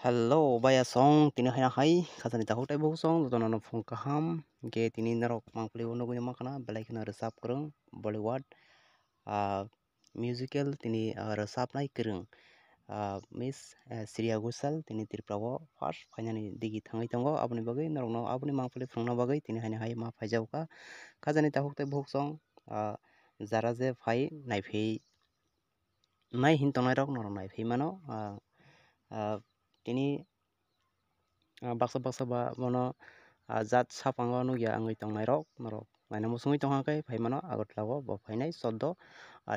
Hello, baya song tini hai hai khasani tahu tai bohu song dono no phone kaham ge tini narok mangpli uno gunya makana belai kena resap kereng Bollywood musical tini resap nai kereng Miss Shreya Ghoshal tini tirprawo first finally digi thangai tongo aboni bagai narok no aboni mangpli phangna bagai tini hai ma phaijau ka khasani tahu tai bohu song jara je phai naifei nai hin tonai rok norok naifei mano tini baksa ba mono jat sapango nugya angui tongnai rok norok naina musungui tonghakai phaimano agotlago bo phainai 14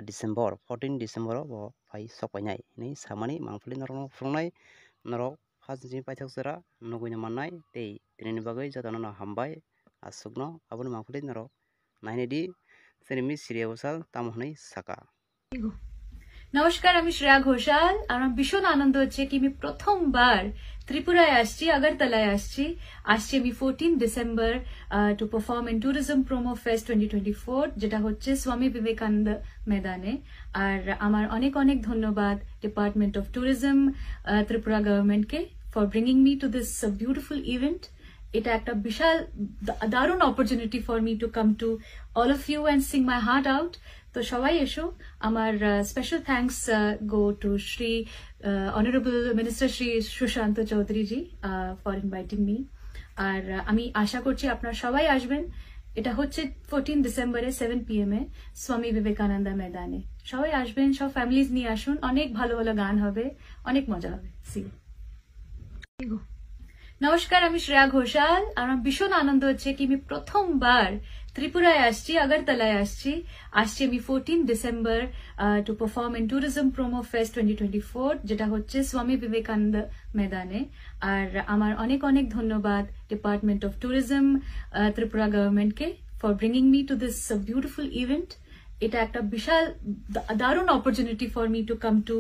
December 14 December bo phai sokainai ni samani mangpili norok phungnai norok khasni paithak sera nuguina mannai tei tinini bagai jotano no hambai asukno aboni mangpili norok naini di Miss Shreya Ghoshal tamo hnai saka নমস্কার আমি শ্রেয়া ঘোষাল আমার ভীষণ আনন্দ হচ্ছে কি আমি প্রথমবার ত্রিপুরায় আসছি আগরতলায় আসছি আমি 14 December to perform in tourism promo fest 2024 যেটা হচ্ছে স্বামী বিবেকানন্দ ময়দানে আর আমার অনেক অনেক ধন্যবাদ ডিপার্টমেন্ট অফ ট্যুরিজম ত্রিপুরা গভর্নমেন্টকে for bringing me to this beautiful event এটা একটা বিশাল দারুণ opportunity for me to come to all of you and sing my heart out তো সবাই এসো আমার special thanks go to Shri honourable minister Shri Sushanta Chowdhury ji for inviting me আর আমি আশা করছি আপনারা সবাই আসবেন এটা হচ্ছে 14 ডিসেম্বরে 7 PM এ স্বামী বিবেকানন্দ ময়দানে সবাই আসবেন সব ফ্যামিলিজ নিয়ে আসুন অনেক ভালো ভালো গান হবে অনেক মজা হবে সি ইউ নমস্কার আমি শ্রেয়া ঘোষাল আমার ভীষণ আনন্দ হচ্ছে কি আমি প্রথমবার ত্রিপুরায় আসছি আগরতলায় আসছি আমি 14 December to perform in tourism promo fest 2024 যেটা হচ্ছে স্বামী বিবেকানন্দ ময়দানে আর আমার অনেক অনেক ধন্যবাদ ডিপার্টমেন্ট অফ ট্যুরিজম ত্রিপুরা গভর্নমেন্টকে for bringing me to this beautiful event এটা একটা বিশাল দারুণ opportunity for me to come to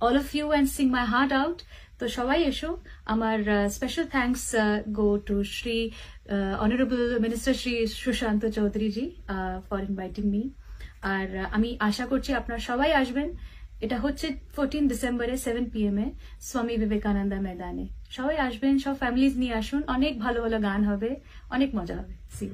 all of you and sing my heart out তো সবাই এসো আমার special thanks go to Shri honourable minister Shri Sushanta Chowdhury ji for inviting me আর আমি আশা করছি আপনারা সবাই আসবেন এটা হচ্ছে 14 ডিসেম্বরে 7 PM এ স্বামী বিবেকানন্দ ময়দানে সবাই আসবেন সব ফ্যামিলিজ নিয়ে আসুন অনেক ভালো ভালো গান হবে অনেক মজা হবে সি